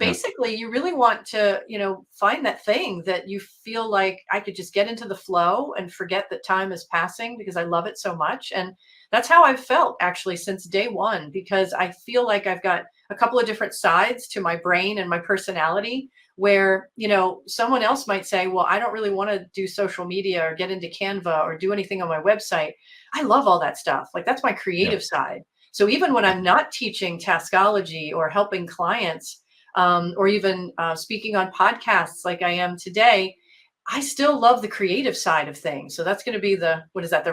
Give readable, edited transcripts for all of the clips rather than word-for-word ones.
Yeah. basically you really want to, find that thing that you feel like I could just get into the flow and forget that time is passing because I love it so much. And that's how I've felt actually since day one, because I feel like I've got a couple of different sides to my brain and my personality where, someone else might say, well, I don't really want to do social media or get into Canva or do anything on my website. I love all that stuff. Like that's my Yeah. creative side. So even when I'm not teaching taskology or helping clients, or even speaking on podcasts like I am today, I still love the creative side of things. So that's going to be the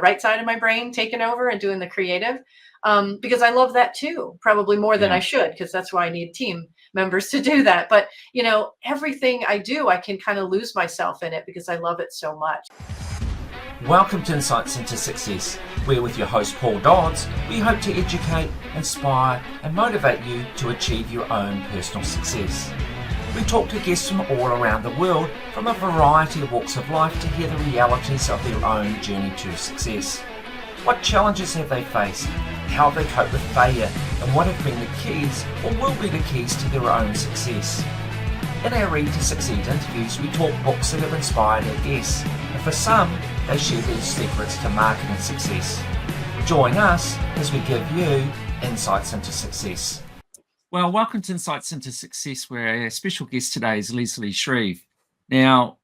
right side of my brain taking over and doing the creative, because I love that too, probably more than I Yeah. should, because that's why I need team members to do that. But, everything I do, I can kind of lose myself in it because I love it so much. Welcome to Insights into Success, where with your host Paul Dodds, we hope to educate, inspire and motivate you to achieve your own personal success. We talk to guests from all around the world from a variety of walks of life to hear the realities of their own journey to success. What challenges have they faced? How have they coped with failure? And what have been the keys or will be the keys to their own success? In our Read to Succeed interviews, we talk books that have inspired our guests, and for some, they share their secrets to marketing success. Join us as we give you insights into success. Well, welcome to Insights into Success, where our special guest today is Leslie Shreve. Now,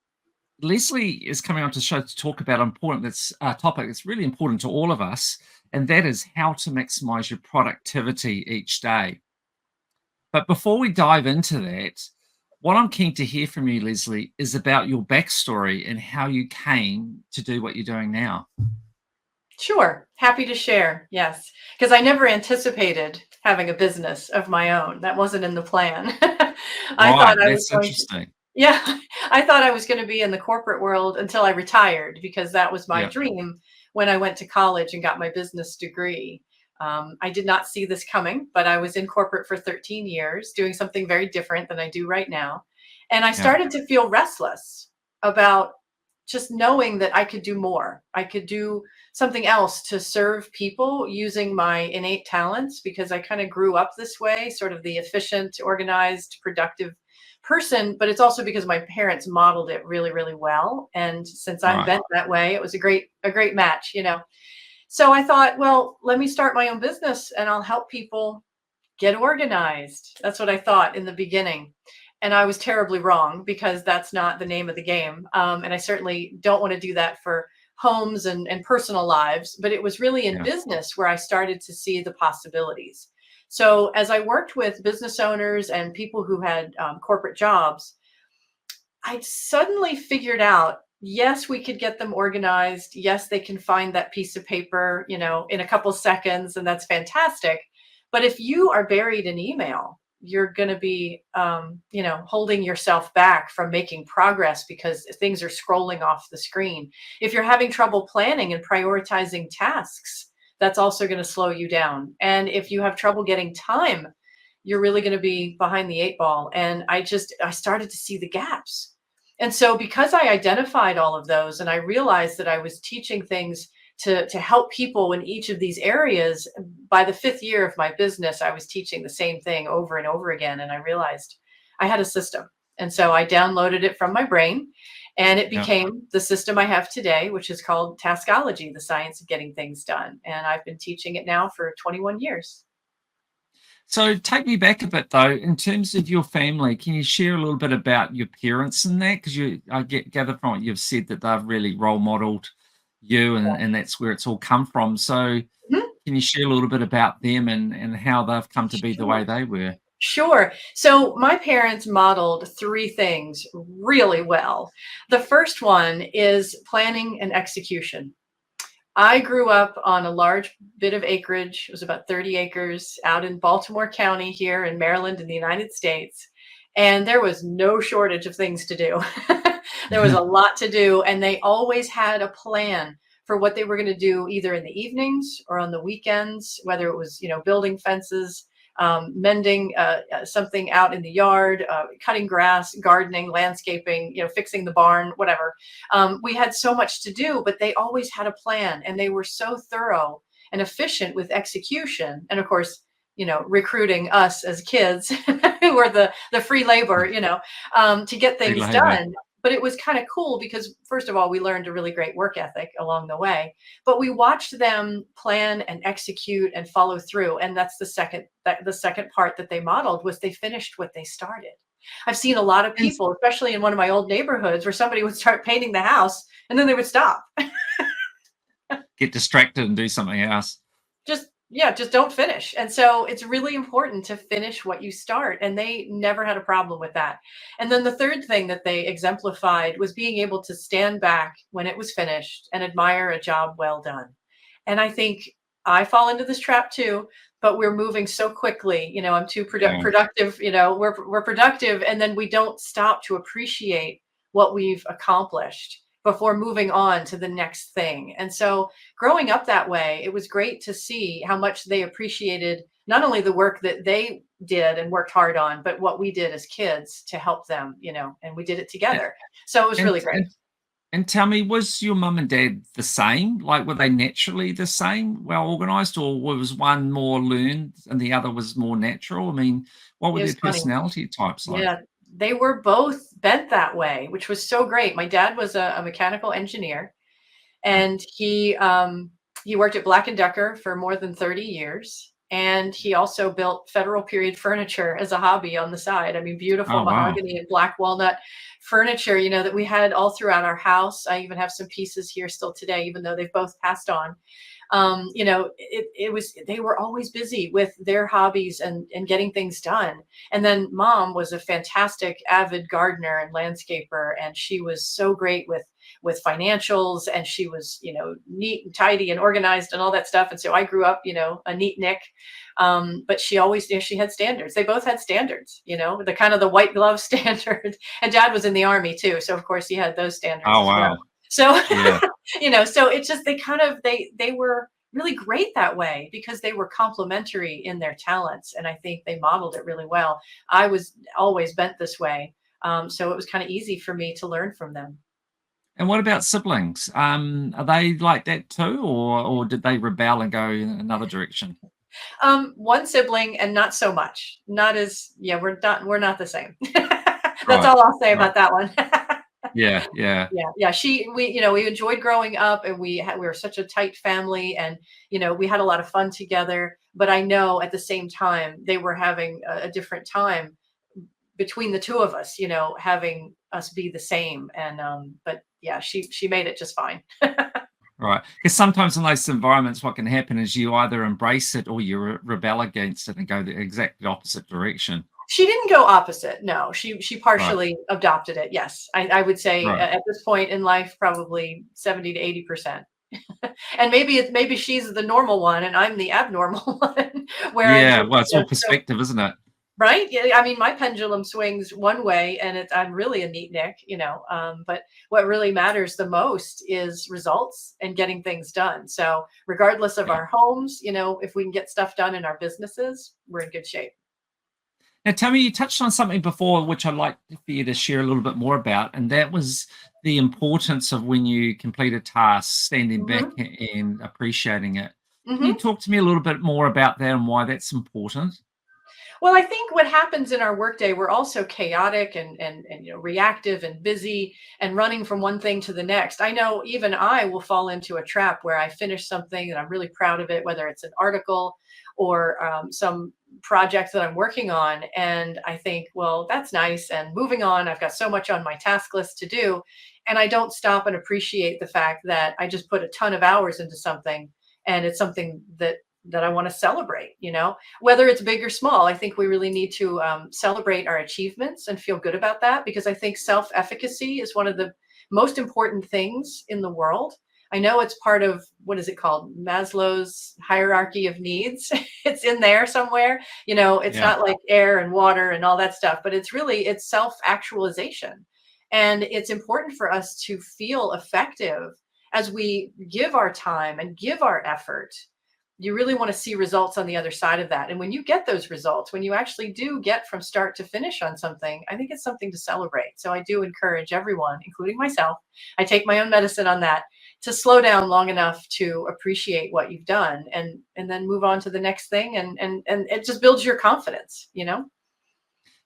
Leslie is coming on to the show to talk about a topic that's really important to all of us, and that is how to maximize your productivity each day. But before we dive into that, what I'm keen to hear from you, Leslie, is about your backstory and how you came to do what you're doing now. Sure. Happy to share. Yes. Because I never anticipated having a business of my own. That wasn't in the plan. I Right, thought I was that's going to, interesting. yeah, I thought I was going to be in the corporate world until I retired, because that was my Yeah, dream when I went to college and got my business degree. I did not see this coming, but I was in corporate for 13 years doing something very different than I do right now. And I yeah, started to feel restless about just knowing that I could do more. I could do something else to serve people using my innate talents, because I kind of grew up this way, sort of the efficient, organized, productive person. But it's also because my parents modeled it really, really well. And since I'm right. bent that way, it was a great match, So I thought, well, let me start my own business and I'll help people get organized. That's what I thought in the beginning. And I was terribly wrong, because that's not the name of the game. And I certainly don't want to do that for homes and personal lives. But it was really in Yeah, business where I started to see the possibilities. So as I worked with business owners and people who had corporate jobs, I suddenly figured out, yes, we could get them organized. Yes, they can find that piece of paper, in a couple seconds, and that's fantastic. But if you are buried in email, you're going to be, holding yourself back from making progress because things are scrolling off the screen. If you're having trouble planning and prioritizing tasks, that's also going to slow you down. And if you have trouble getting time, you're really going to be behind the eight ball. And I started to see the gaps. And so because I identified all of those and I realized that I was teaching things to help people in each of these areas, by the 5th year of my business, I was teaching the same thing over and over again. And I realized I had a system. And so I downloaded it from my brain, and it yeah. became the system I have today, which is called Taskology, the science of getting things done. And I've been teaching it now for 21 years. So take me back a bit, though, in terms of your family. Can you share a little bit about your parents in that? Because gather from what you've said that they've really role modeled you, and that's where it's all come from. So Mhm. can you share a little bit about them and how they've come to be the way Sure. they were? Sure. So my parents modeled 3 things really well. The first one is planning and execution. I grew up on a large bit of acreage. It was about 30 acres out in Baltimore County here in Maryland in the United States. And there was no shortage of things to do. There was a lot to do. And they always had a plan for what they were going to do either in the evenings or on the weekends, whether it was, building fences, mending something out in the yard, cutting grass, gardening, landscaping, fixing the barn, whatever. We had so much to do, but they always had a plan, and they were so thorough and efficient with execution. And of course, recruiting us as kids who were the free labor, to get Free things labor. done. But it was kind of cool because, first of all, we learned a really great work ethic along the way, but we watched them plan and execute and follow through. And that's the second part that they modeled was they finished what they started. I've seen a lot of And people, especially in one of my old neighborhoods, where somebody would start painting the house and then they would stop. get distracted and do something else. Just don't finish. And so it's really important to finish what you start. And they never had a problem with that. And then the third thing that they exemplified was being able to stand back when it was finished and admire a job well done. And I think I fall into this trap too, but we're moving so quickly. I'm too Yeah. productive, we're productive. And then we don't stop to appreciate what we've accomplished before moving on to the next thing. And so growing up that way, it was great to see how much they appreciated not only the work that they did and worked hard on, but what we did as kids to help them, and we did it together. So it was And, really great. and tell me, was your mum and dad the same? Like, were they naturally the same, well organized, or was one more learned and the other was more natural? I mean, what were It their was funny. personality types like? Yeah, they were both bent that way, which was so great. My dad was a mechanical engineer, Right. and he worked at Black and Decker for more than 30 years. And he also built federal period furniture as a hobby on the side. I mean, beautiful Oh, wow. mahogany and black walnut furniture, that we had all throughout our house. I even have some pieces here still today, even though they've both passed on. It was, they were always busy with their hobbies and getting things done. And then mom was a fantastic avid gardener and landscaper, and she was so great with financials, and she was, neat and tidy and organized and all that stuff. And so I grew up, a neat Nick. But she always, she had standards. They both had standards, the kind of the white glove standard. And dad was in the army too. So of course he had those standards Oh, as well. wow. So, Yeah. so it's just, they were really great that way because they were complementary in their talents. And I think they modeled it really well. I was always bent this way. So it was kind of easy for me to learn from them. And what about siblings? Are they like that too, or did they rebel and go in another direction? One sibling and not so much. Not as, yeah, we're not the same. That's Right. all I'll say Right. about that one. Yeah. Yeah. Yeah. We enjoyed growing up, and we were such a tight family, and we had a lot of fun together. But I know at the same time they were having a different time between the two of us, having us be the same. And but yeah, she made it just fine. Right. Because sometimes in those environments, what can happen is you either embrace it or you rebel against it and go the exact opposite direction. She didn't go opposite. No, she Right. partially adopted it. Yes, I would say Right. at this point in life, probably 70 to 80%. And maybe she's the normal one and I'm the abnormal one, where I'm Yeah. just, Well, it's all so perspective, isn't it? right. Yeah, I mean, my pendulum swings one way, and I'm really a neat Nick, But what really matters the most is results and getting things done. So regardless of Yeah. our homes, if we can get stuff done in our businesses, we're in good shape. Now, tell me, you touched on something before, which I'd like for you to share a little bit more about, and that was the importance of when you complete a task, standing back Hmm. and appreciating it. Can you Hmm. talk to me a little bit more about that and why that's important? Well, I think what happens in our workday, we're also chaotic and reactive and busy and running from one thing to the next. I know even I will fall into a trap where I finish something and I'm really proud of it, whether it's an article or some project that I'm working on, and I think, well, that's nice, and moving on. I've got so much on my task list to do, and I don't stop and appreciate the fact that I just put a ton of hours into something, and it's something that I want to celebrate, whether it's big or small. I think we really need to celebrate our achievements and feel good about that, because I think self-efficacy is one of the most important things in the world. I know it's part of, what is it called? Maslow's hierarchy of needs. It's in there somewhere. It's Yeah. not like air and water and all that stuff, but it's self-actualization. And it's important for us to feel effective as we give our time and give our effort. You really want to see results on the other side of that. And when you get those results, when you actually do get from start to finish on something, I think it's something to celebrate. So I do encourage everyone, including myself, I take my own medicine on that, to slow down long enough to appreciate what you've done, and then move on to the next thing, and it just builds your confidence, you know?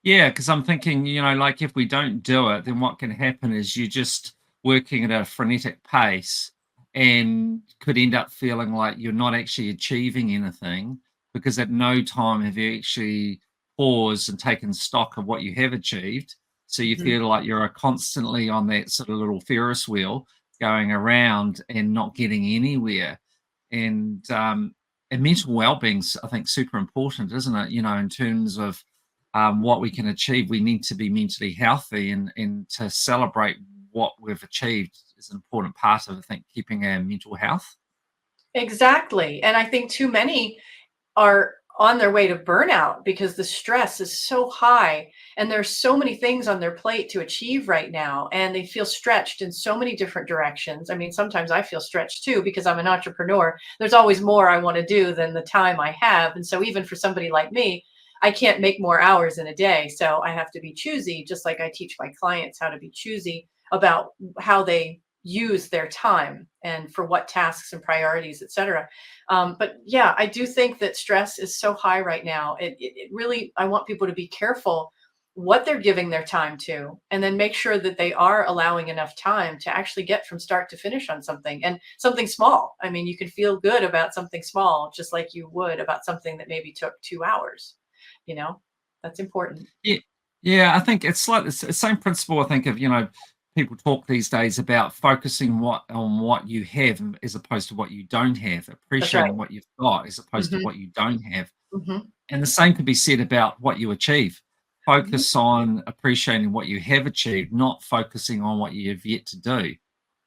Yeah, because I'm thinking, like if we don't do it, then what can happen is you're just working at a frenetic pace and could end up feeling like you're not actually achieving anything because at no time have you actually paused and taken stock of what you have achieved. So you Mhm. feel like you're constantly on that sort of little Ferris wheel going around and not getting anywhere. And mental well-being's, I think, super important, isn't it? In terms of what we can achieve, we need to be mentally healthy, and to celebrate what we've achieved is an important part of, I think, keeping our mental health. Exactly, and I think too many are on their way to burnout because the stress is so high, and there's so many things on their plate to achieve right now, and they feel stretched in so many different directions. I mean, sometimes I feel stretched too because I'm an entrepreneur. There's always more I want to do than the time I have. And so even for somebody like me, I can't make more hours in a day. So I have to be choosy, just like I teach my clients how to be choosy about how they use their time and for what tasks and priorities, et cetera. But yeah, I do think that stress is so high right now. It really, I want people to be careful what they're giving their time to, and then make sure that they are allowing enough time to actually get from start to finish on something, and something small. I mean, you can feel good about something small, just like you would about something that maybe took 2 hours, you know, that's important. Yeah, yeah, I think it's like the same principle. I think of people talk these days about focusing on what you have as opposed to what you don't have, That's right. appreciating what you've got as opposed to Hmm. what you don't have. Hmm. And the same could be said about what you achieve. Hmm. Focus on appreciating what you have achieved, not focusing on what you have yet to do.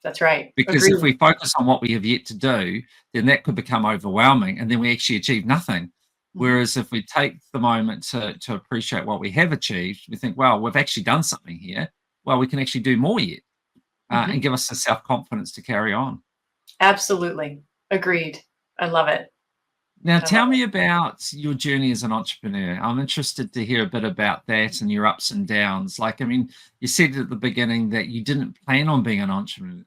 That's right. Because if Agreed. we focus on what we have yet to do, then that could become overwhelming and then we actually achieve nothing. Hmm. Whereas if we take the moment to appreciate what we have achieved, we think, well, we've actually done something here. Well, we can actually do more yet, and Hmm. give us the self confidence to carry on. Absolutely. Agreed. I love it. Now, I love tell it. me about your journey as an entrepreneur. I'm interested to hear a bit about that and your ups and downs. Like, I mean, you said at the beginning that you didn't plan on being an entrepreneur.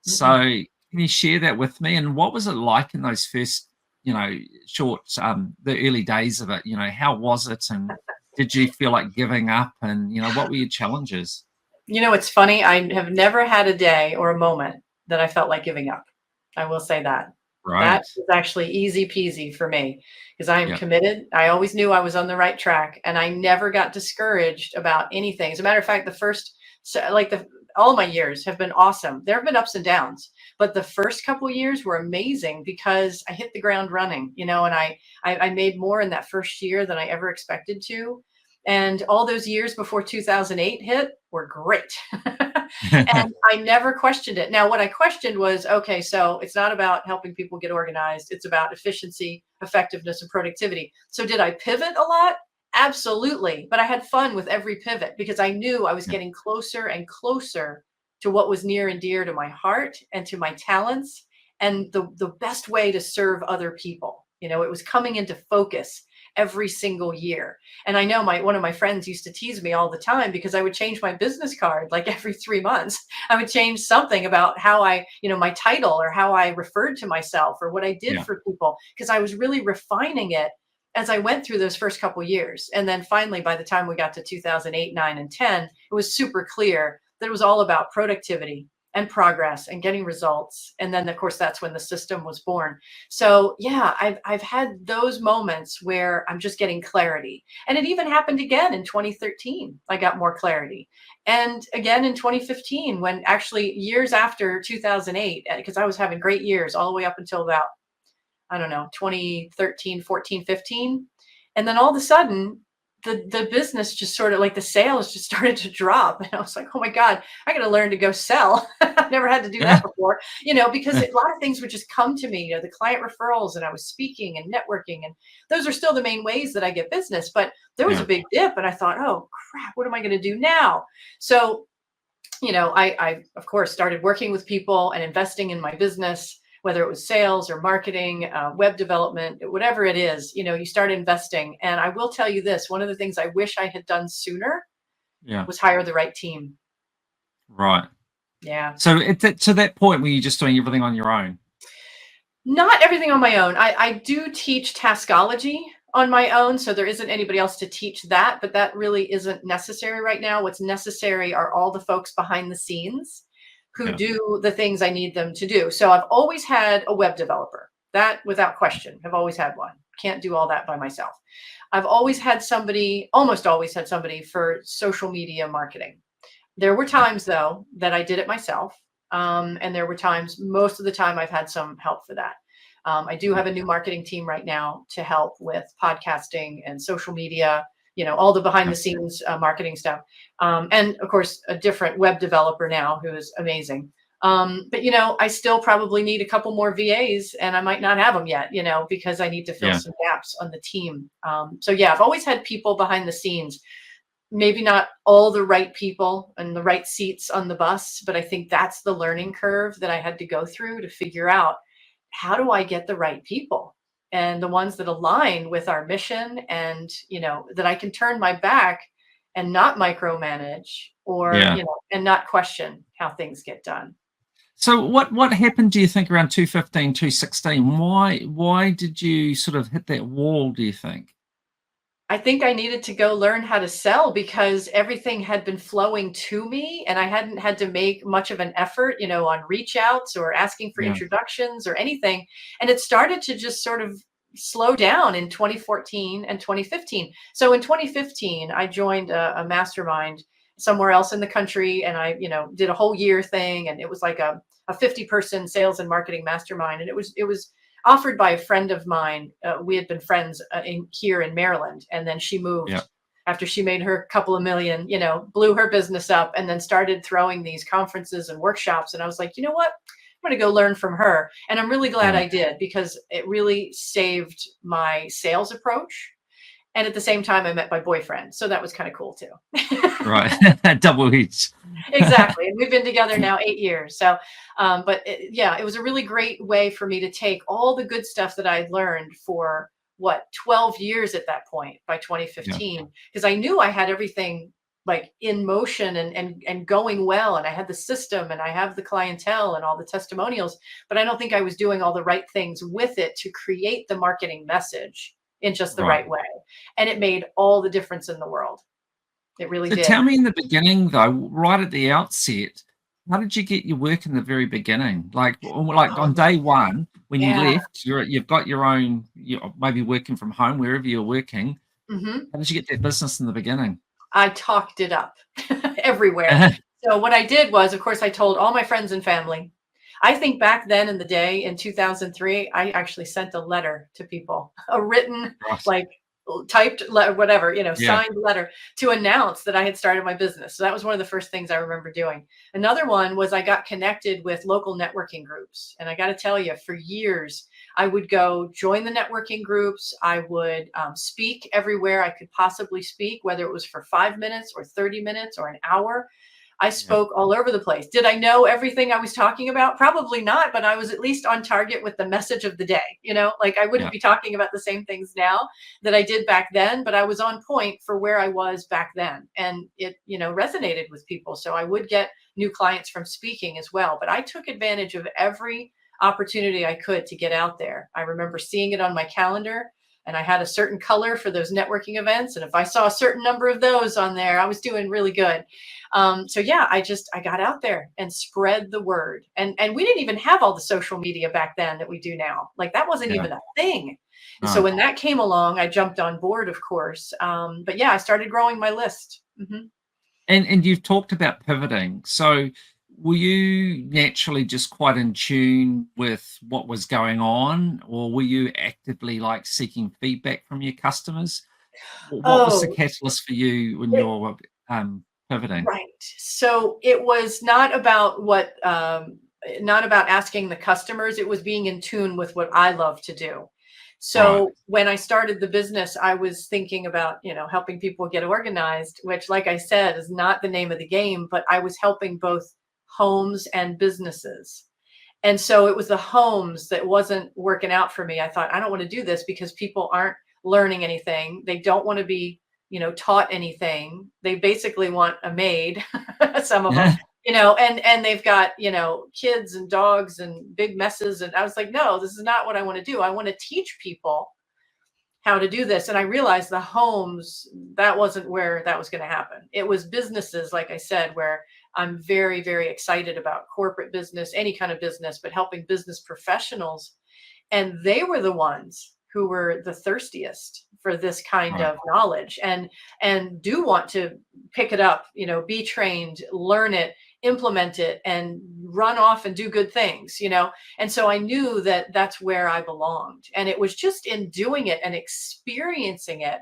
So, Mm-mm. can you share that with me? And what was it like in those first, short, the early days of it? How was it? And did you feel like giving up? And, what were your challenges? You know, it's funny. I have never had a day or a moment that I felt like giving up. I will say that. That Right. is actually easy peasy for me because I am Yeah. committed. I always knew I was on the right track, and I never got discouraged about anything. As a matter of fact, the first, like all of my years have been awesome. There have been ups and downs, but the first couple years were amazing because I hit the ground running, and I made more in that first year than I ever expected to. And all those years before 2008 hit were great. And I never questioned it. Now, what I questioned was, okay, so it's not about helping people get organized. It's about efficiency, effectiveness, and productivity. So did I pivot a lot? Absolutely. But I had fun with every pivot because I knew I was Yeah. getting closer and closer to what was near and dear to my heart and to my talents, and the best way to serve other people. It was coming into focus every single year. And I know one of my friends used to tease me all the time because I would change my business card like every 3 months. I would change something about how my title, or how I referred to myself, or what I did Yeah. for people, because I was really refining it as I went through those first couple years. And then finally, by the time we got to 2008, 9, and 10, it was super clear that it was all about productivity and progress and getting results. And then, of course, that's when the system was born. So yeah, I've had those moments where I'm just getting clarity. And it even happened again in 2013. I got more clarity. And again in 2015, when actually years after 2008, because I was having great years all the way up until about, I don't know, 2013, 14, 15. And then all of a sudden, the business just sort of, like, the sales just started to drop. And I was like, oh my God, I got to learn to go sell. I've never had to do that before, because a lot of things would just come to me, the client referrals, and I was speaking and networking. And those are still the main ways that I get business. But there was a Yeah. big dip, and I thought, oh crap, what am I going to do now? So I of course started working with people and investing in my business, whether it was sales or marketing, web development, whatever it is. You start investing. And I will tell you this: one of the things I wish I had done sooner Yeah. was hire the right team. Right. Yeah. So to that point where you're just doing everything on your own. Not everything on my own. I do teach taskology on my own, so there isn't anybody else to teach that, but that really isn't necessary right now. What's necessary are all the folks behind the scenes who Yeah. do the things I need them to do. So I've always had a web developer. That without question. I've always had one. Can't do all that by myself. I've always had somebody, almost always had somebody for social media marketing. There were times though that I did it myself. And there were times, most of the time, I've had some help for that. I do have a new marketing team right now to help with podcasting and social media, all the behind the scenes marketing stuff. And of course, a different web developer now who is amazing. But, I still probably need a couple more VAs and I might not have them yet, because I need to fill some gaps on the team. So yeah, I've always had people behind the scenes. Maybe not all the right people and the right seats on the bus, but I think that's the learning curve that I had to go through to figure out, how do I get the right people and the ones that align with our mission and, that I can turn my back and not micromanage or, and not question how things get done. So what happened, do you think, around 2015, 2016? Why did you sort of hit that wall, do you think? I think I needed to go learn how to sell because everything had been flowing to me and I hadn't had to make much of an effort, on reach outs or asking for introductions or anything. And it started to just sort of slow down in 2014 and 2015. So in 2015, I joined a mastermind somewhere else in the country and I, did a whole year thing. And it was like a 50-person sales and marketing mastermind. And it was offered by a friend of mine. We had been friends here in Maryland, and then she moved after she made her couple of million, blew her business up, and then started throwing these conferences and workshops. And I was like, you know what? I'm going to go learn from her. And I'm really glad I did because it really saved my sales approach. And at the same time, I met my boyfriend. So that was kind of cool too. Right. Double hits. Exactly. And we've been together now 8 years. So, but it was a really great way for me to take all the good stuff that I'd learned for 12 years at that point by 2015, because I knew I had everything like in motion and going well. And I had the system and I have the clientele and all the testimonials, but I don't think I was doing all the right things with it to create the marketing message in just the right way. And it made all the difference in the world. It really did. Tell me, in the beginning though, right at the outset, how did you get your work in the very beginning? Like on day one, when you left, you've got your own, maybe working from home, wherever you're working. How did you get that business in the beginning? I talked it up everywhere. So what I did was, of course, I told all my friends and family. I think back then in the day in 2003, I actually sent a letter to people, a written, like typed letter, whatever, signed letter to announce that I had started my business. So that was one of the first things I remember doing. Another one was I got connected with local networking groups. And I got to tell you, for years, I would go join the networking groups. I would speak everywhere I could possibly speak, whether it was for 5 minutes or 30 minutes or an hour. I spoke all over the place. Did I know everything I was talking about? Probably not, but I was at least on target with the message of the day. Like I wouldn't be talking about the same things now that I did back then, but I was on point for where I was back then. And it, resonated with people. So I would get new clients from speaking as well. But I took advantage of every opportunity I could to get out there. I remember seeing it on my calendar. And I had a certain color for those networking events. And if I saw a certain number of those on there, I was doing really good. I got out there and spread the word. And we didn't even have all the social media back then that we do now. Like that wasn't even a thing. And so when that came along, I jumped on board, of course. I started growing my list. And you've talked about pivoting. So were you naturally just quite in tune with what was going on, or were you actively like seeking feedback from your customers? What was the catalyst for you when you're pivoting? Right. So it was not about not about asking the customers. It was being in tune with what I love to do. So when I started the business, I was thinking about, helping people get organized, which, like I said, is not the name of the game, but I was helping both homes and businesses. And so it was the homes that wasn't working out for me. I thought, I don't want to do this because people aren't learning anything. They don't want to be, taught anything. They basically want a maid, some of them, and they've got, kids and dogs and big messes. And I was like, no, this is not what I want to do. I want to teach people how to do this. And I realized the homes, that wasn't where that was going to happen. It was businesses, like I said, where I'm very, very excited about corporate business, any kind of business, but helping business professionals. And they were the ones who were the thirstiest for this kind Right. of knowledge and do want to pick it up, be trained, learn it, implement it, and run off and do good things. And so I knew that that's where I belonged. And it was just in doing it and experiencing it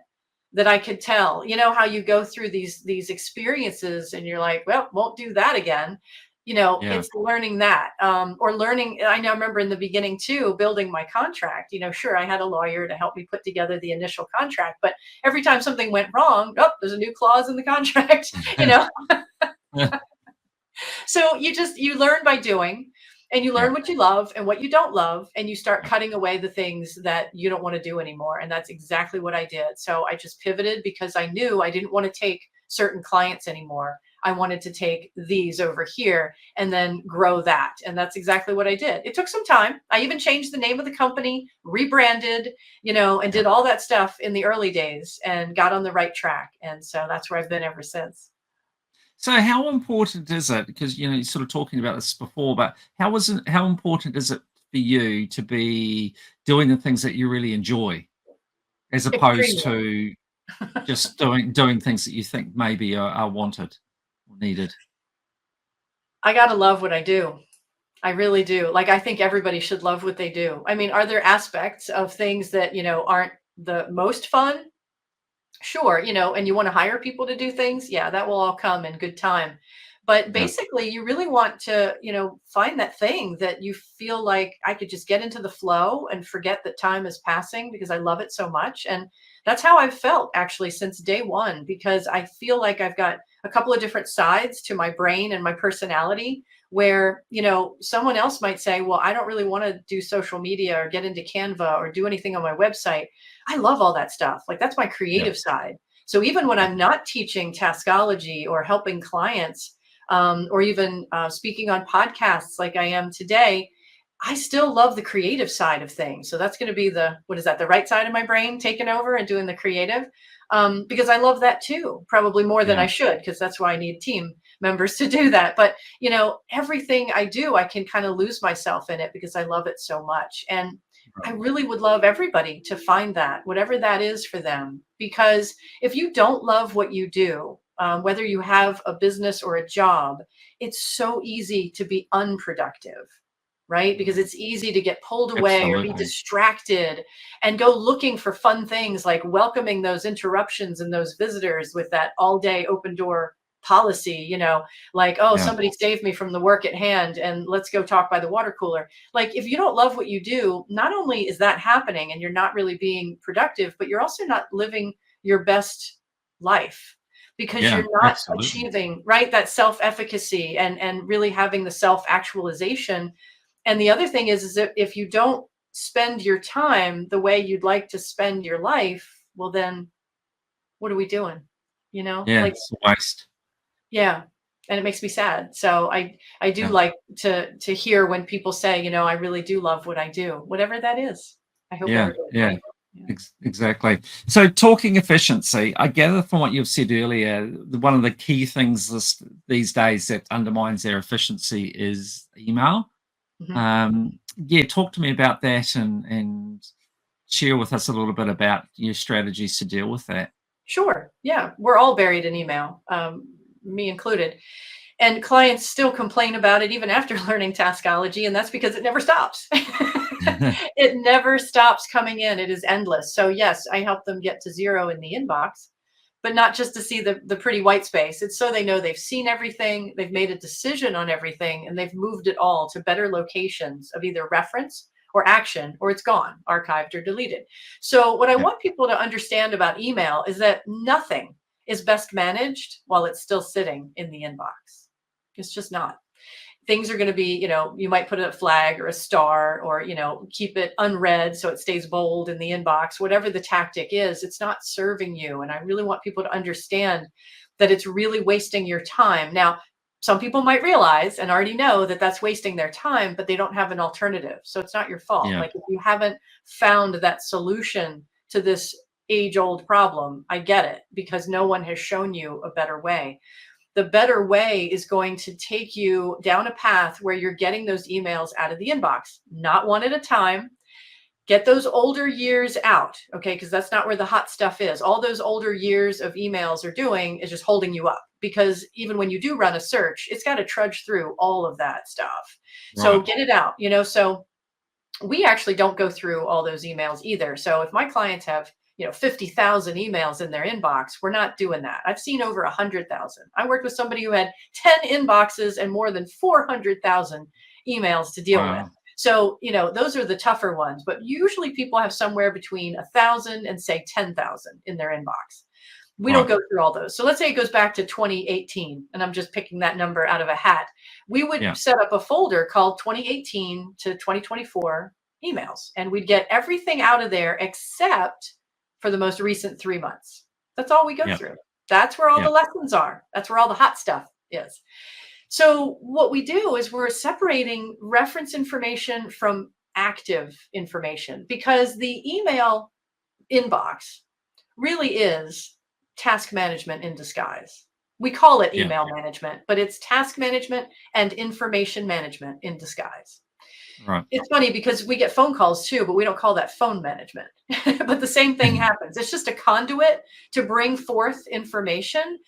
that I could tell, how you go through these experiences and you're like, well, won't do that again. Yeah. It's learning that, or learning. I now remember in the beginning too, building my contract, sure, I had a lawyer to help me put together the initial contract, but every time something went wrong, oh, there's a new clause in the contract, So you learn by doing, and you Yeah. learn what you love and what you don't love, and you start cutting away the things that you don't want to do anymore. And that's exactly what I did. So I just pivoted because I knew I didn't want to take certain clients anymore. I wanted to take these over here and then grow that. And that's exactly what I did. It took some time. I even changed the name of the company, rebranded, and Yeah. did all that stuff in the early days and got on the right track. And so that's where I've been ever since. So how important is it? Because you're sort of talking about this before, but how important is it for you to be doing the things that you really enjoy, as opposed Extremely. to just doing things that you think maybe are wanted or needed? I got to love what I do. I really do. Like, I think everybody should love what they do. I mean, are there aspects of things that, aren't the most fun? Sure, and you want to hire people to do things. Yeah, that will all come in good time. But Yeah. basically, you really want to, find that thing that you feel like I could just get into the flow and forget that time is passing because I love it so much. And that's how I've felt actually since day one, because I feel like I've got a couple of different sides to my brain and my personality where, someone else might say, well, I don't really want to do social media or get into Canva or do anything on my website. I love all that stuff. Like, that's my Yeah. creative side. So even when Yeah. I'm not teaching taskology or helping clients, or even speaking on podcasts like I am today, I still love the creative side of things. So that's going to be what is that, the right side of my brain taking over and doing the creative, because I love that too, probably more than Yeah. I should, because that's why I need team members to do that. But, everything I do, I can kind of lose myself in it because I love it so much. And I Right. really would love everybody to find that, whatever that is for them. Because if you don't love what you do, whether you have a business or a job, it's so easy to be unproductive, right? Because it's easy to get pulled away or be Absolutely. distracted and go looking for fun things like welcoming those interruptions and those visitors with that all day open door policy, like, oh, Yeah. somebody saved me from the work at hand and let's go talk by the water cooler. Like, if you don't love what you do, not only is that happening and you're not really being productive, but you're also not living your best life because Yeah. you're not Absolutely. achieving, right, that self-efficacy and really having the self-actualization. And the other thing is that if you don't spend your time the way you'd like to spend your life, well, then what are we doing? Yeah. Like, It's a waste. yeah. And it makes me sad. So I do Yeah. like to hear when people say, I really do love what I do, whatever that is. I hope Yeah. everybody Yeah. finds it. Yeah. Exactly. So, talking efficiency, I gather from what you've said earlier, one of the key things these days that undermines their efficiency is email. Mhm. Yeah, talk to me about that and share with us a little bit about your strategies to deal with that. Sure. Yeah. We're all buried in email, me included. And clients still complain about it even after learning taskology, and that's because it never stops. It never stops coming in. It is endless. So yes, I help them get to zero in the inbox, but not just to see the pretty white space. It's so they know they've seen everything, they've made a decision on everything, and they've moved it all to better locations of either reference or action, or it's gone, archived or deleted. So what I Yeah. want people to understand about email is that nothing is best managed while it's still sitting in the inbox. It's just not. Things are going to be, you might put a flag or a star or, keep it unread so it stays bold in the inbox. Whatever the tactic is, it's not serving you. And I really want people to understand that it's really wasting your time. Now, some people might realize and already know that that's wasting their time, but they don't have an alternative. So it's not your fault. Yeah. Like if you haven't found that solution to this age-old problem, I get it, because no one has shown you a better way. The better way is going to take you down a path where you're getting those emails out of the inbox, not one at a time. Get those older years out, okay? Because that's not where the hot stuff is. All those older years of emails are doing is just holding you up, because even when you do run a search, it's got to trudge through all of that stuff. So Right. get it out, so we actually don't go through all those emails either. So if my clients have 50,000 emails in their inbox, we're not doing that. I've seen over 100,000. I worked with somebody who had 10 inboxes and more than 400,000 emails to deal with. Wow. So, those are the tougher ones, but usually people have somewhere between 1,000 and say 10,000 in their inbox. We don't Right. go through all those. So let's say it goes back to 2018, and I'm just picking that number out of a hat. We would Yeah. set up a folder called 2018 to 2024 emails, and we'd get everything out of there except for the most recent 3 months. That's all we go Yeah. through. That's where all Yeah. the lessons are. That's where all the hot stuff is. So what we do is we're separating reference information from active information, because the email inbox really is task management in disguise. We call it Yeah. email management, but it's task management and information management in disguise. Right. It's funny because we get phone calls too, but we don't call that phone management. But the same thing happens. It's just a conduit to bring forth information.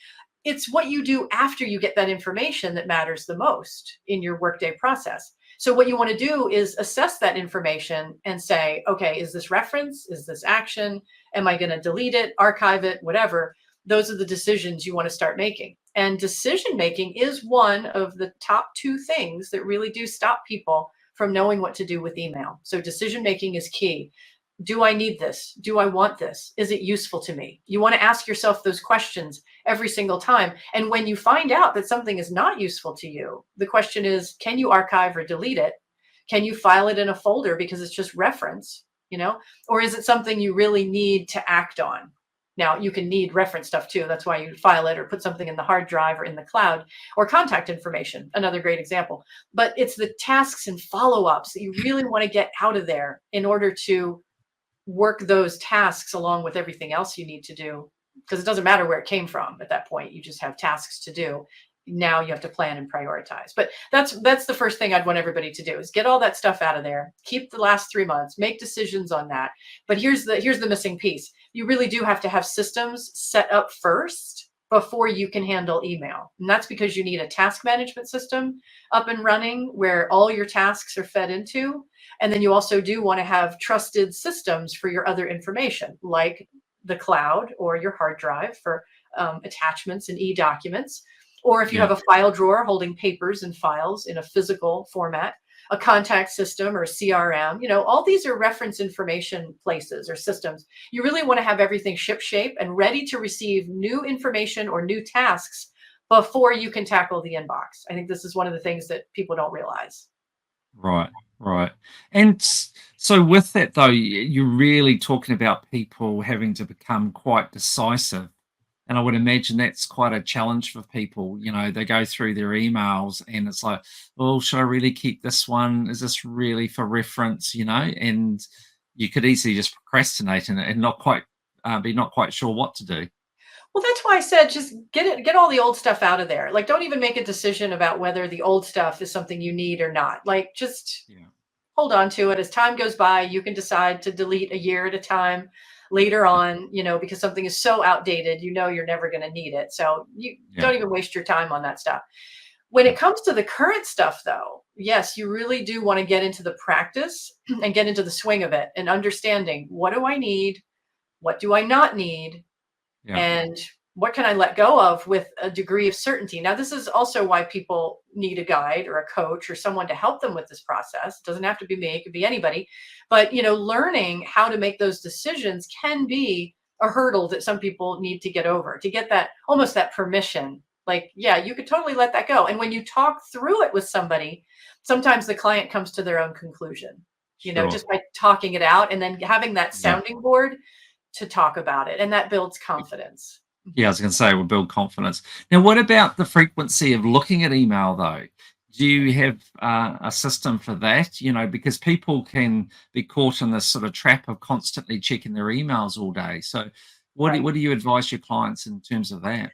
It's what you do after you get that information that matters the most in your workday process. So what you want to do is assess that information and say, okay, is this reference? Is this action? Am I going to delete it, archive it, whatever? Those are the decisions you want to start making. And decision making is one of the top 2 things that really do stop people from knowing what to do with email. So decision making is key. Do I need this? Do I want this? Is it useful to me? You want to ask yourself those questions every single time. And when you find out that something is not useful to you, the question is, can you archive or delete it? Can you file it in a folder because it's just reference, or is it something you really need to act on? Now, you can need reference stuff too. That's why you file it or put something in the hard drive or in the cloud, or contact information, another great example. But it's the tasks and follow-ups that you really want to get out of there in order to work those tasks along with everything else you need to do, because it doesn't matter where it came from at that point. You just have tasks to do. Now you have to plan and prioritize. But that's the first thing I'd want everybody to do, is get all that stuff out of there, keep the last 3 months, make decisions on that. But here's the missing piece. You really do have to have systems set up first before you can handle email. And that's because you need a task management system up and running where all your tasks are fed into. And then you also do want to have trusted systems for your other information, like the cloud or your hard drive for attachments and e-documents. Or if you Yeah. have a file drawer holding papers and files in a physical format, a contact system or CRM, all these are reference information places or systems. You really want to have everything shipshape and ready to receive new information or new tasks before you can tackle the inbox. I think this is one of the things that people don't realize. Right. Right. And so with that though, you're really talking about people having to become quite decisive. And I would imagine that's quite a challenge for people. They go through their emails and it's like, oh, should I really keep this one? Is this really for reference? And you could easily just procrastinate and not quite be not quite sure what to do. Well, that's why I said just get all the old stuff out of there. Like, don't even make a decision about whether the old stuff is something you need or not. Like, just Yeah. hold on to it. As time goes by, you can decide to delete a year at a time later on, because something is so outdated, you're never going to need it. So you Yeah. don't even waste your time on that stuff. When it comes to the current stuff, though, yes, you really do want to get into the practice and get into the swing of it and understanding, what do I need? What do I not need? Yeah. And what can I let go of with a degree of certainty? Now, this is also why people need a guide or a coach or someone to help them with this process. It doesn't have to be me, it could be anybody. But, learning how to make those decisions can be a hurdle that some people need to get over, to get that, almost that permission. Like, yeah, you could totally let that go. And when you talk through it with somebody, sometimes the client comes to their own conclusion, Sure. just by talking it out and then having that Yeah. sounding board to talk about it. And that builds confidence. Yeah, I was going to say it will build confidence. Now, what about the frequency of looking at email, though? Do you have a system for that? Because people can be caught in this sort of trap of constantly checking their emails all day. So, Right. what do you advise your clients in terms of that?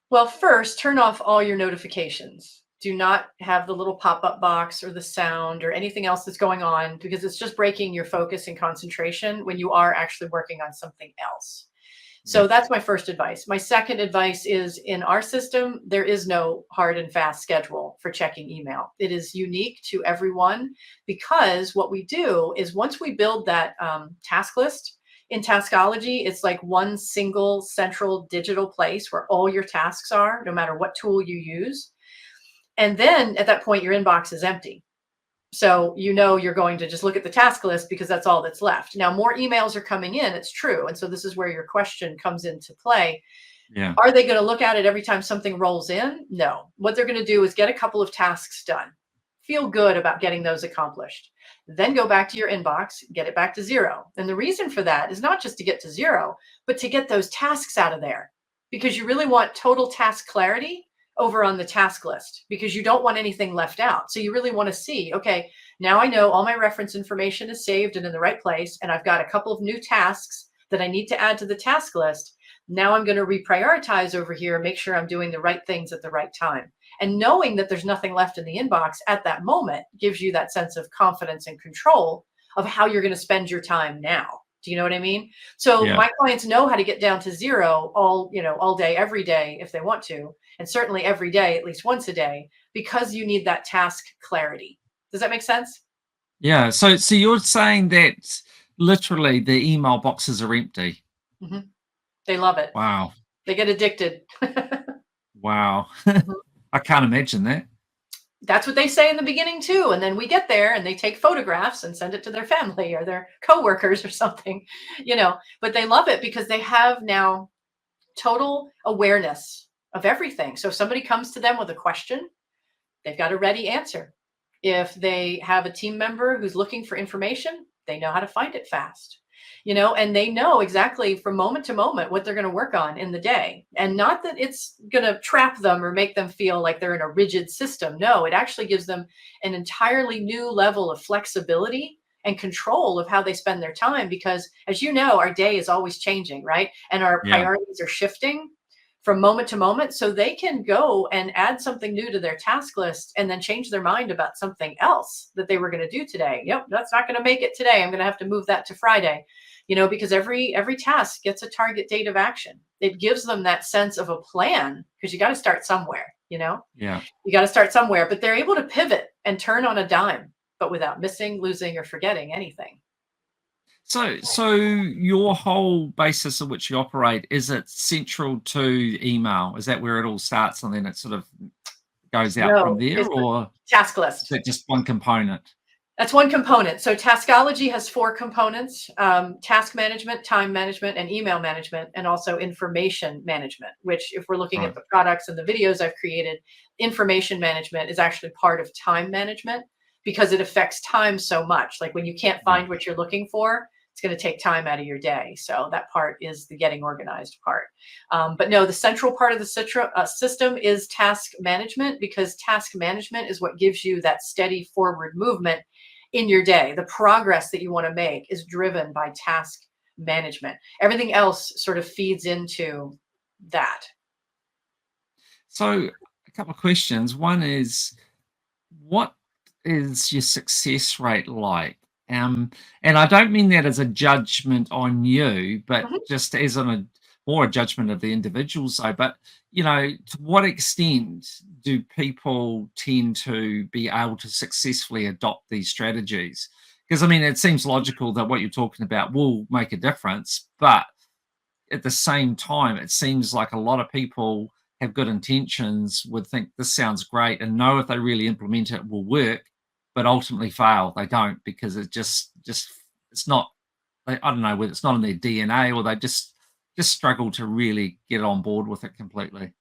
Well, first, turn off all your notifications. Do not have the little pop-up box or the sound or anything else that's going on, because it's just breaking your focus and concentration when you are actually working on something else. Yeah, So that's my first advice. My second advice is, in our system, there is no hard and fast schedule for checking email. It is unique to everyone, because what we do is, once we build that task list in Taskology, it's like one single central digital place where all your tasks are, no matter what tool you use. And then at that point, your inbox is empty. So you're going to just look at the task list, because that's all that's left. Now, more emails are coming in, it's true. And so this is where your question comes into play. yeah, Are they going to look at it every time something rolls in? No. What they're going to do is get a couple of tasks done. Feel good about getting those accomplished. Then go back to your inbox, get it back to zero. And the reason for that is not just to get to zero, but to get those tasks out of there, because you really want total task clarity over on the task list, because you don't want anything left out. So you really want to see, okay, now I know all my reference information is saved and in the right place, and I've got a couple of new tasks that I need to add to the task list. Now I'm going to reprioritize over here, make sure I'm doing the right things at the right time. And knowing that there's nothing left in the inbox at that moment gives you that sense of confidence and control of how you're going to spend your time now. Do you know what I mean? So yeah. my clients know how to get down to zero all day, every day, if they want to, and certainly every day, at least once a day, because you need that task clarity. Does that make sense? Yeah. So you're saying that literally the email boxes are empty. Hmm. They love it. Wow. They get addicted. Wow. Mhm. I can't imagine that. That's what they say in the beginning too. And then we get there and they take photographs and send it to their family or their coworkers or something, but they love it because they have now total awareness of everything. So if somebody comes to them with a question, they've got a ready answer. If they have a team member who's looking for information, they know how to find it fast, and they know exactly from moment to moment what they're going to work on in the day. And not that it's going to trap them or make them feel like they're in a rigid system. No, it actually gives them an entirely new level of flexibility and control of how they spend their time, because, as you know, our day is always changing, right? And our Yeah. priorities are shifting from moment to moment. So they can go and add something new to their task list and then change their mind about something else that they were going to do today. Yep, that's not going to make it today. I'm going to have to move that to Friday, because every task gets a target date of action. It gives them that sense of a plan, because you got to start somewhere, Yeah. you got to start somewhere, but they're able to pivot and turn on a dime, but without missing, losing, or forgetting anything. So your whole basis of which you operate, is it central to email? Is that where it all starts and then it sort of goes out from No, there, it's the or task is list. it just one component? That's one component. So Taskology has four components: task management, time management, and email management, and also information management, which, if we're looking at Right. the products and the videos I've created, information management is actually part of time management, because it affects time so much. Like when you can't Yeah. find what you're looking for, it's going to take time out of your day. So that part is the getting organized part. But no, the central part of the system is task management, because task management is what gives you that steady forward movement in your day. The progress that you want to make is driven by task management. Everything else sort of feeds into that. So a couple of questions. One is, what is your success rate like? And I don't mean that as a judgment on you, but Mhm. just as on a more a judgment of the individual side. But to what extent do people tend to be able to successfully adopt these strategies? Because I mean, it seems logical that what you're talking about will make a difference, but at the same time, it seems like a lot of people have good intentions, would think this sounds great, and know if they really implement it will work, but ultimately fail. They don't, because it just it's not. I don't know whether it's not in their DNA, or they just struggle to really get on board with it completely.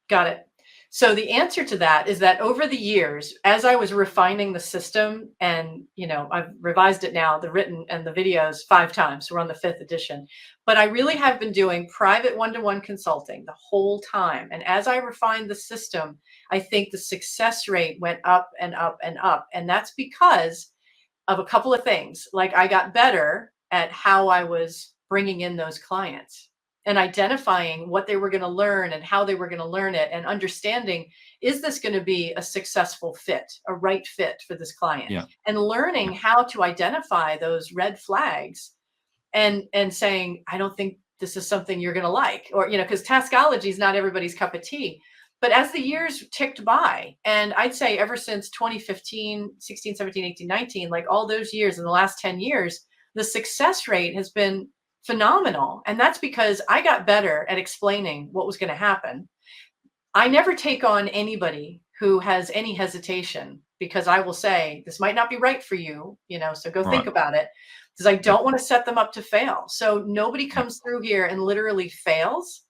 Got it. So the answer to that is that over the years, as I was refining the system, and I've revised it now, the written and the videos 5 times. So we're on the 5th edition. But I really have been doing private one-to-one consulting the whole time. And as I refined the system, I think the success rate went up and up and up. And that's because of a couple of things. Like, I got better at how I was bringing in those clients and identifying what they were going to learn and how they were going to learn it, and understanding, is this going to be a successful fit, a right fit for this client? Yeah. And learning how to identify those red flags, and saying, I don't think this is something you're going to like, or, because taskology is not everybody's cup of tea. But as the years ticked by, and I'd say ever since 2015, 16, 17, 18, 19, like all those years in the last 10 years, the success rate has been phenomenal. And that's because I got better at explaining what was going to happen. I never take on anybody who has any hesitation, because I will say, this might not be right for you, so go think about it, because I don't want to set them up to fail. So nobody comes through here and literally fails.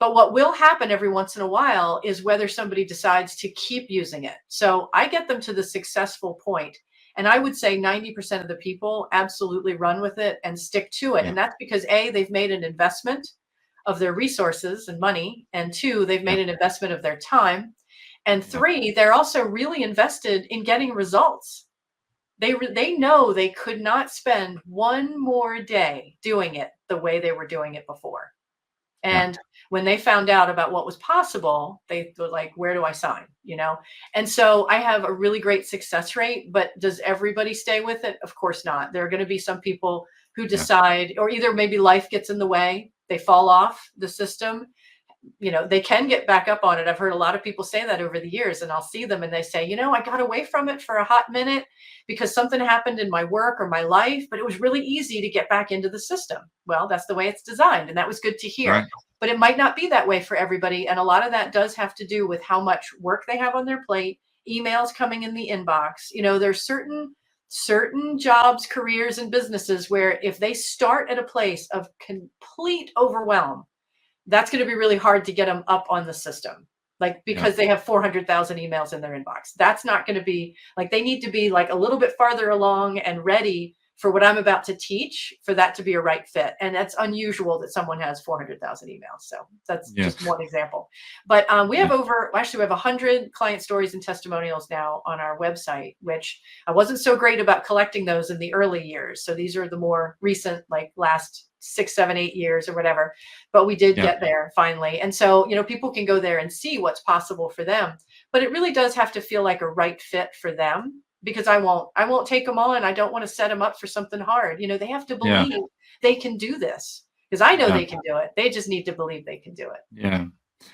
But what will happen every once in a while is whether somebody decides to keep using it. So I get them to the successful point. And I would say 90% of the people absolutely run with it and stick to it. Yeah. And that's because A, they've made an investment of their resources and money. And 2, they've made an investment of their time. And 3, they're also really invested in getting results. They know they could not spend one more day doing it the way they were doing it before. And when they found out about what was possible, they were like, where do I sign? And so I have a really great success rate, but does everybody stay with it? Of course not. There are going to be some people who decide, or either maybe life gets in the way, they fall off the system. They can get back up on it. I've heard a lot of people say that over the years, and I'll see them and they say, I got away from it for a hot minute because something happened in my work or my life, but it was really easy to get back into the system. Well, that's the way it's designed. And that was good to hear. Right. But it might not be that way for everybody. And a lot of that does have to do with how much work they have on their plate, emails coming in the inbox. There's certain jobs, careers, and businesses where if they start at a place of complete overwhelm, that's going to be really hard to get them up on the system, because they have 400,000 emails in their inbox. That's not going to be they need to be a little bit farther along and ready for what I'm about to teach for that to be a right fit. And that's unusual that someone has 400,000 emails. So that's just one example. But we have we have 100 client stories and testimonials now on our website, which I wasn't so great about collecting those in the early years. So these are the more recent, last 6, 7, 8 years or whatever, but we did get there finally. And so, people can go there and see what's possible for them, but it really does have to feel like a right fit for them, because I won't take them on. I don't want to set them up for something hard. They have to believe they can do this, because I know they can do it. They just need to believe they can do it. Yeah.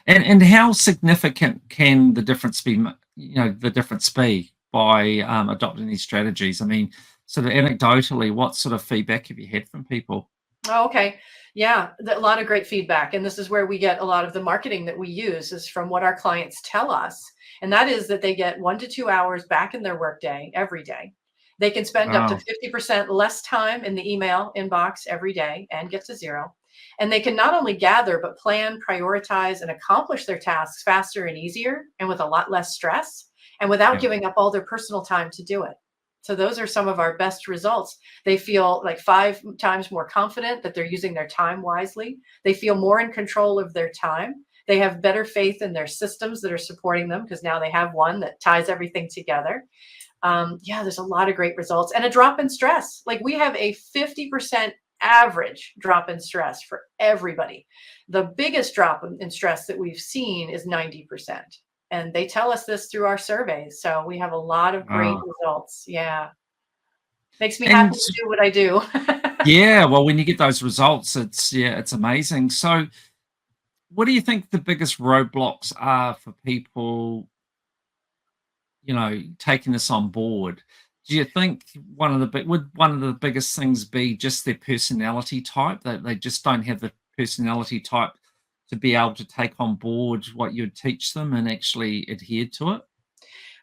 And how significant can the difference be, the difference be by adopting these strategies? I mean, sort of anecdotally, what sort of feedback have you had from people? Oh, okay. Yeah, a lot of great feedback. And this is where we get a lot of the marketing that we use, is from what our clients tell us. And that is that they get 1 to 2 hours back in their workday every day. They can spend up to 50% less time in the email inbox every day and get to 0. And they can not only gather, but plan, prioritize, and accomplish their tasks faster and easier, and with a lot less stress, and without giving up all their personal time to do it. So those are some of our best results. They feel 5 times more confident that they're using their time wisely. They feel more in control of their time. They have better faith in their systems that are supporting them, because now they have one that ties everything together. There's a lot of great results, and a drop in stress. We have a 50% average drop in stress for everybody. The biggest drop in stress that we've seen is 90%. And they tell us this through our surveys. So we have a lot of great results. Yeah. Makes me happy to do what I do. Yeah. Well, when you get those results, it's amazing. So what do you think the biggest roadblocks are for people, taking this on board? Do you think would one of the biggest things be just their personality type, that they just don't have the personality type to be able to take on board what you teach them and actually adhere to it?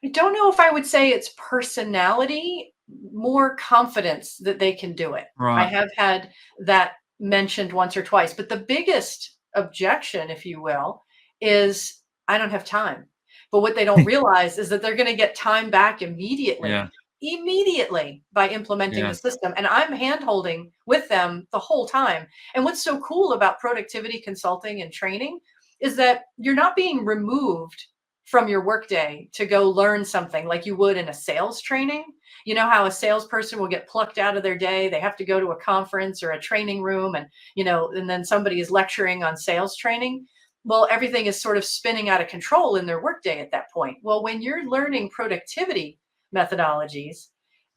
I don't know if I would say it's personality, more confidence that they can do it. Right. I have had that mentioned once or twice, but the biggest objection, if you will, is I don't have time. But what they don't realize is that they're going to get time back immediately, Yeah. immediately by implementing the Yeah. system. And I'm hand holding with them the whole time. And what's so cool about productivity consulting and training is that you're not being removed from your workday to go learn something like you would in a sales training. You know how a salesperson will get plucked out of their day. They have to go to a conference or a training room and, and then somebody is lecturing on sales training. Well, everything is sort of spinning out of control in their workday at that point. Well, when you're learning productivity methodologies,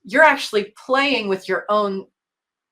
you're actually playing with your own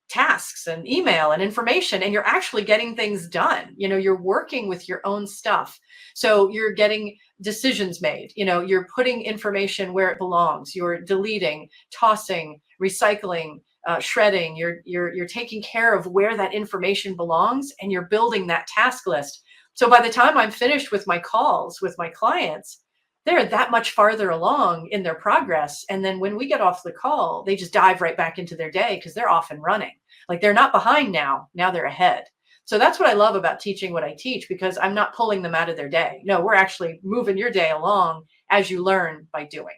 tasks and email and information, and you're actually getting things done. You're working with your own stuff. So you're getting decisions made. You're putting information where it belongs. You're deleting, tossing, recycling, shredding. You're taking care of where that information belongs, and you're building that task list. So by the time I'm finished with my calls with my clients, they're that much farther along in their progress. And then when we get off the call, they just dive right back into their day because they're off and running. Like they're not behind now. Now they're ahead. So that's what I love about teaching what I teach, because I'm not pulling them out of their day. No, we're actually moving your day along as you learn by doing.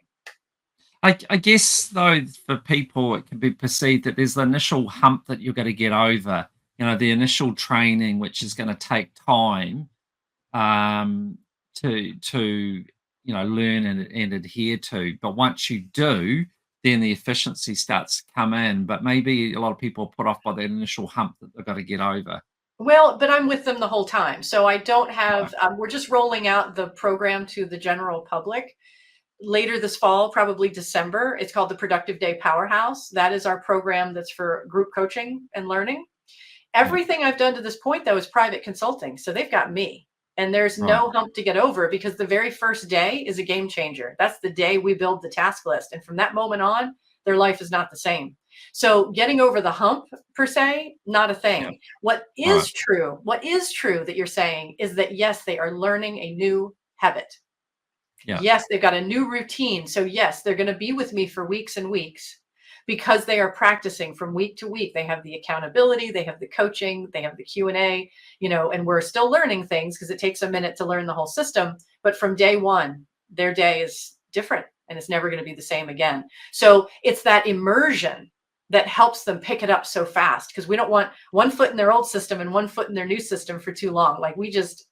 I guess, though, for people, it can be perceived that there's the initial hump that you're going to get over, the initial training, which is going to take time to learn and adhere to. But once you do, then the efficiency starts to come in. But maybe a lot of people are put off by that initial hump that they've got to get over. Well, but I'm with them the whole time. So I don't have, we're just rolling out the program to the general public later this fall, probably December. It's called the Productive Day Powerhouse. That is our program that's for group coaching and learning. Everything I've done to this point, though, is private consulting. So they've got me. And there's no hump to get over, because the very first day is a game changer. That's the day we build the task list. And from that moment on, their life is not the same. So getting over the hump, per se, not a thing. Yeah. What is true that you're saying is that, yes, they are learning a new habit. Yeah. Yes, they've got a new routine. So yes, they're going to be with me for weeks and weeks, because they are practicing from week to week. They have the accountability, they have the coaching, they have the Q&A, and we're still learning things because it takes a minute to learn the whole system. But from day one, their day is different, and it's never going to be the same again. So it's that immersion that helps them pick it up so fast, because we don't want one foot in their old system and one foot in their new system for too long. Like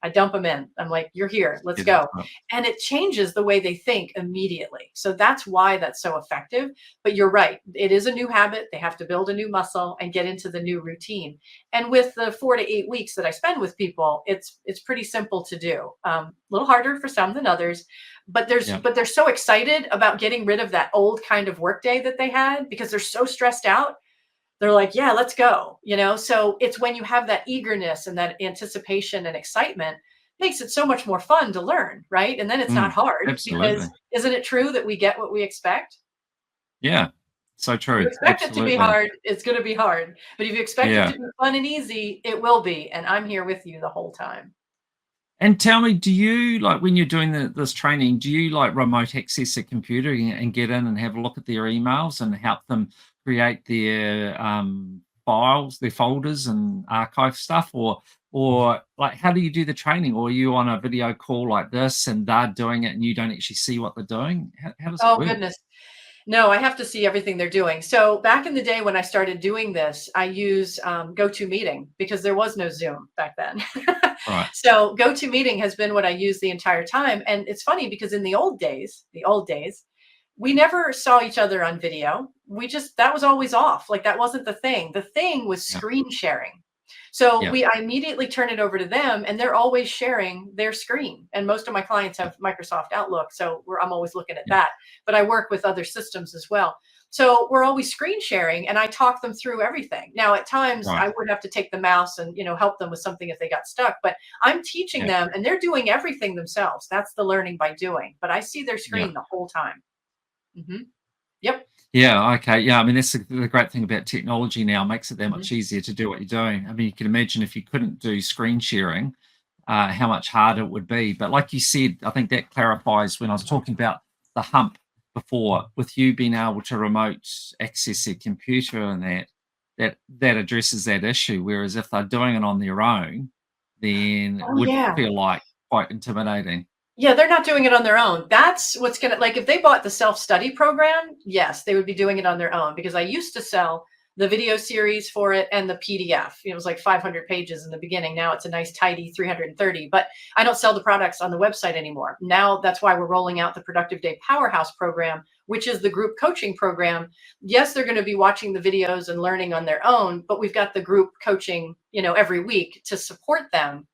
I dump them in. I'm like, you're here, let's go. And it changes the way they think immediately. So that's why that's so effective. But you're right. It is a new habit. They have to build a new muscle and get into the new routine. And with the 4 to 8 weeks that I spend with people, it's pretty simple to do. A little harder for some than others. But they're so excited about getting rid of that old kind of workday that they had, because they're so stressed out. They're like, yeah, let's go. So it's when you have that eagerness and that anticipation and excitement, makes it so much more fun to learn, right? And then it's not hard. Absolutely. Because isn't it true that we get what we expect? Yeah, so true. If you expect it to be hard, it's going to be hard. But if you expect it to be fun and easy, it will be. And I'm here with you the whole time. And tell me, do you, like, when you're doing this training, do you like remote access a computer and get in and have a look at their emails and help them create their files, their folders and archive stuff? Or like, how do you do the training? Or are you on a video call like this and they're doing it and you don't actually see what they're doing? How does it work? Goodness. No, I have to see everything they're doing. So back in the day when I started doing this, I use GoToMeeting, because there was no Zoom back then. So GoToMeeting has been what I use the entire time. And it's funny, because in the old days, we never saw each other on video. That was always off. Like, that wasn't the thing. The thing was screen sharing. So I immediately turn it over to them, and they're always sharing their screen. And most of my clients have Microsoft Outlook, so I'm always looking at that. But I work with other systems as well. So we're always screen sharing, and I talk them through everything. Now, at times I would have to take the mouse and, help them with something if they got stuck, but I'm teaching them, and they're doing everything themselves. That's the learning by doing. But I see their screen the whole time. Yep. Yeah. Okay. Yeah. I mean, that's the great thing about technology now. It makes it that much easier to do what you're doing. I mean, you can imagine if you couldn't do screen sharing, how much harder it would be. But like you said, I think that clarifies when I was talking about the hump before, with you being able to remote access your computer and that addresses that issue. Whereas if they're doing it on their own, then it would feel like quite intimidating. Yeah, they're not doing it on their own. That's what's going to, like, if they bought the self-study program, yes, they would be doing it on their own, because I used to sell the video series for it and the PDF. It was like 500 pages in the beginning. Now it's a nice tidy 330, but I don't sell the products on the website anymore. Now that's why we're rolling out the Productive Day Powerhouse program, which is the group coaching program. Yes, they're going to be watching the videos and learning on their own, but we've got the group coaching, every week to support them,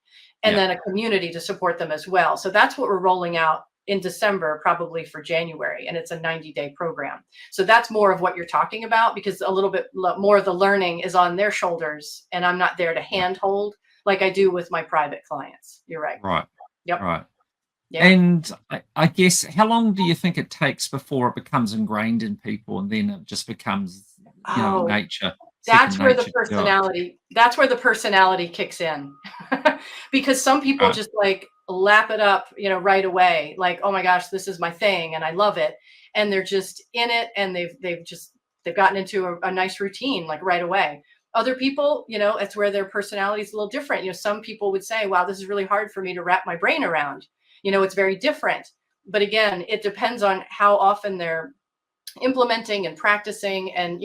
and Yeah. then a community to support them as well. So that's what we're rolling out in December, probably for January. And it's a 90-day program. So that's more of what you're talking about, because a little bit more of the learning is on their shoulders. And I'm not there to handhold like I do with my private clients. You're right. Right. Yep. Right. Yeah. And I guess, how long do you think it takes before it becomes ingrained in people, and then it just becomes, nature? That's second where the nature to do it? personality kicks in. Because some people Right. just like lap it up, right away. Like, oh my gosh, this is my thing and I love it. And they're just in it, and they've gotten into a nice routine like right away. Other people, it's where their personality is a little different. Some people would say, wow, this is really hard for me to wrap my brain around. It's very different. But again, it depends on how often they're implementing and practicing, and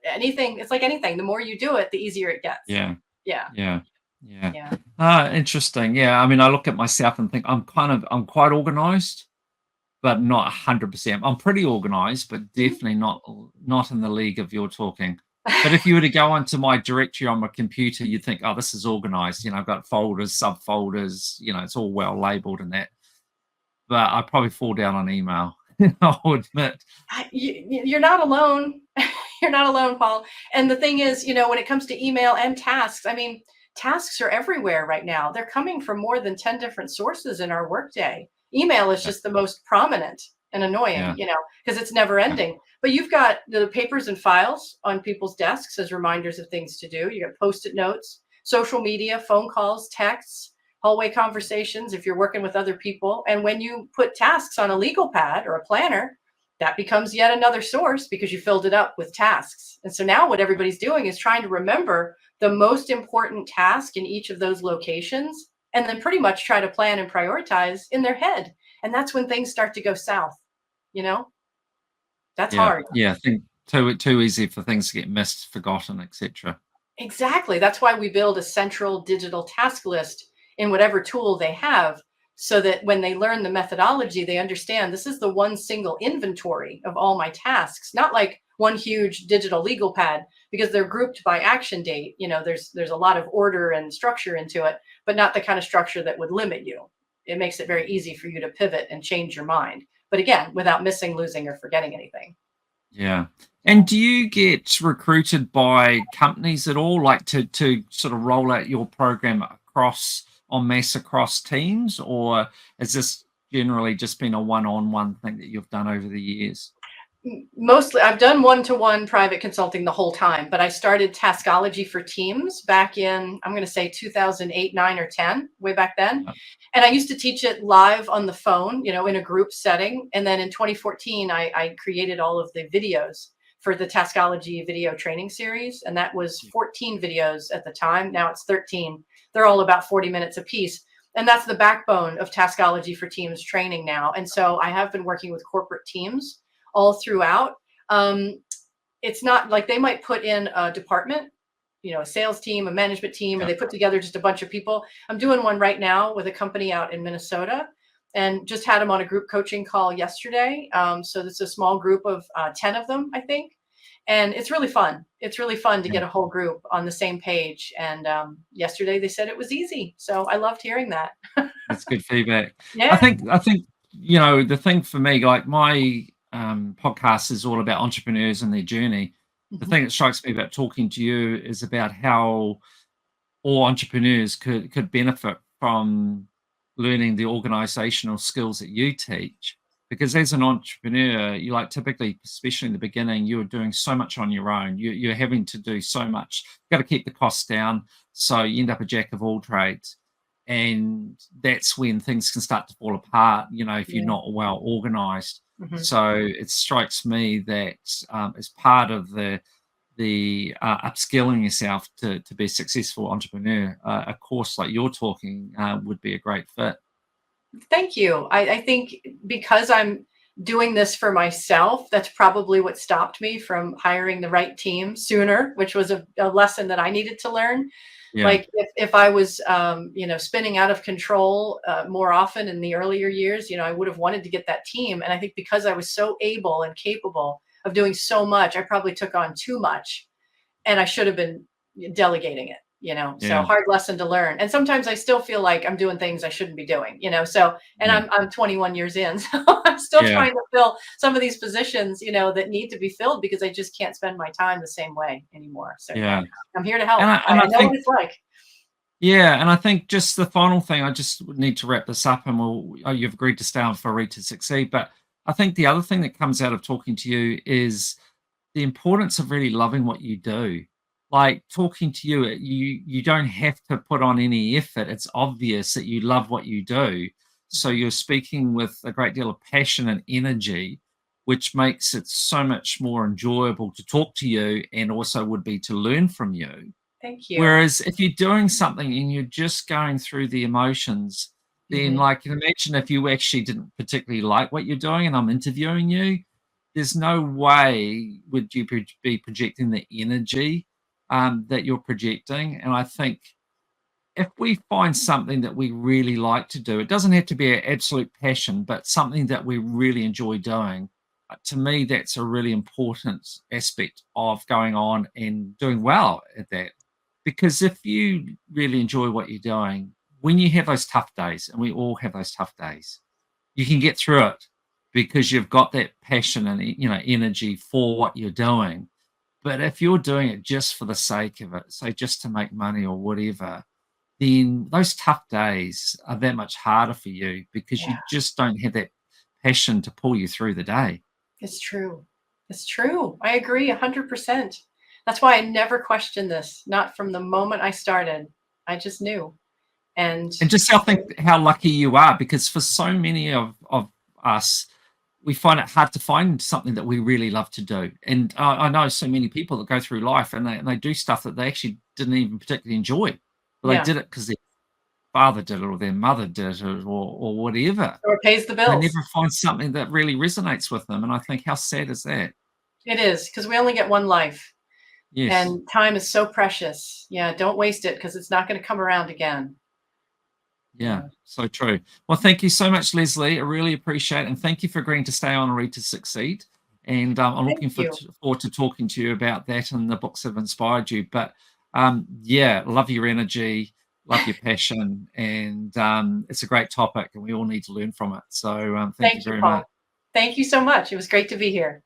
anything. It's like anything, the more you do it, the easier it gets. Yeah. Yeah. Yeah. Yeah. Yeah. Interesting. Yeah. I mean, I look at myself and think I'm quite organized, but not 100%. I'm pretty organized, but definitely not in the league of your talking. But if you were to go onto my directory on my computer, you'd think, oh, this is organized. I've got folders, subfolders, it's all well labeled and that. But I probably fall down on email, I'll admit. You're not alone. You're not alone, Paul. And the thing is, when it comes to email and tasks, I mean, tasks are everywhere right now. They're coming from more than 10 different sources in our workday. Email is Yeah. just the most prominent and annoying, Yeah. because it's never Yeah. ending. But you've got the papers and files on people's desks as reminders of things to do. You got post-it notes, social media, phone calls, texts, hallway conversations if you're working with other people. And when you put tasks on a legal pad or a planner, that becomes yet another source, because you filled it up with tasks. And so now what everybody's doing is trying to remember the most important task in each of those locations, and then pretty much try to plan and prioritize in their head. And that's when things start to go south. That's Yeah. hard. Yeah. I think too easy for things to get missed, forgotten, etc. Exactly. That's why we build a central digital task list in whatever tool they have, so that when they learn the methodology, they understand this is the one single inventory of all my tasks, not like one huge digital legal pad, because they're grouped by action date. There's a lot of order and structure into it, but not the kind of structure that would limit you. It makes it very easy for you to pivot and change your mind. But again, without missing, losing, or forgetting anything. Yeah. And do you get recruited by companies at all, like to sort of roll out your program en masse across teams, or has this generally just been a one-on-one thing that you've done over the years? Mostly, I've done one-to-one private consulting the whole time, but I started Taskology for Teams back in, I'm going to say 2008, 9, or 10, way back then. And I used to teach it live on the phone, in a group setting. And then in 2014, I created all of the videos for the Taskology video training series. And that was 14 videos at the time. Now it's 13. They're all about 40 minutes a piece. And that's the backbone of Taskology for Teams training now. And so I have been working with corporate teams all throughout. It's not like they might put in a department, a sales team, a management team, or they put together just a bunch of people. I'm doing one right now with a company out in Minnesota, and just had them on a group coaching call yesterday. So this is a small group of 10 of them, I think. And it's really fun. It's really fun to get a whole group on the same page. And yesterday they said it was easy. So I loved hearing that. That's good feedback. Yeah. I think the thing for me, like my podcast is all about entrepreneurs and their journey. The thing that strikes me about talking to you is about how all entrepreneurs could benefit from learning the organizational skills that you teach. Because as an entrepreneur, you typically, especially in the beginning, you're doing so much on your own. You're having to do so much. You've got to keep the costs down. So you end up a jack of all trades. And that's when things can start to fall apart, if you're not well organized. So it strikes me that as part of the upskilling yourself to be a successful entrepreneur, a course like you're talking would be a great fit. Thank you. I think because I'm doing this for myself, that's probably what stopped me from hiring the right team sooner, which was a lesson that I needed to learn. Yeah. Like if I was, spinning out of control more often in the earlier years, I would have wanted to get that team. And I think because I was so able and capable of doing so much, I probably took on too much, and I should have been delegating it. So Yeah. hard lesson to learn. And sometimes I still feel like I'm doing things I shouldn't be doing. So, and Yeah. I'm 21 years in, so I'm still Yeah. trying to fill some of these positions, that need to be filled because I just can't spend my time the same way anymore. So Yeah. I'm here to And help. I, I and I know what think, it's like. yeah, and I think just the final thing, I just need to wrap this up, and you've agreed to stay on for Read to Succeed. But I think the other thing that comes out of talking to you is the importance of really loving what you do. Like talking to you, you don't have to put on any effort. It's obvious that you love what you do. So you're speaking with a great deal of passion and energy, which makes it so much more enjoyable to talk to you, and also would be to learn from you. Thank you. Whereas if you're doing something and you're just going through the emotions, then Mhm. like imagine if you actually didn't particularly like what you're doing and I'm interviewing you, there's no way would you be projecting the energy that you're projecting. And I think if we find something that we really like to do, it doesn't have to be an absolute passion, but something that we really enjoy doing. To me, that's a really important aspect of going on and doing well at that. Because if you really enjoy what you're doing, when you have those tough days, and we all have those tough days, you can get through it because you've got that passion and energy for what you're doing. But if you're doing it just for the sake of it, so just to make money or whatever, then those tough days are that much harder for you because you Yeah, just don't have that passion to pull you through the day. it's true. It's true. I agree 100%. That's why I never questioned this, not from the moment I started. I just knew. And And just think how lucky you are, because for so many of us, we find it hard to find something that we really love to do. And I know so many people that go through life and they do stuff that they actually didn't even particularly enjoy, but they yeah, did it because their father did it or their mother did it or whatever. or it pays the They bills. never find something that really resonates with them. And I think how sad is that? It is because we only get one life, Yes. and time is so precious. Yeah, don't waste it because it's not going to come around again. Yeah, Yeah. so true. Well, thank you so much, Leslie. I really appreciate it. And thank you for agreeing to stay on and Read to Succeed. And I'm Thank looking you. forward to talking to you about that and the books that have inspired you. But yeah, love your energy, love your passion. And it's a great topic and we all need to learn from it. So thank you Thank you, very much. Paul. Thank you so much. It was great to be here.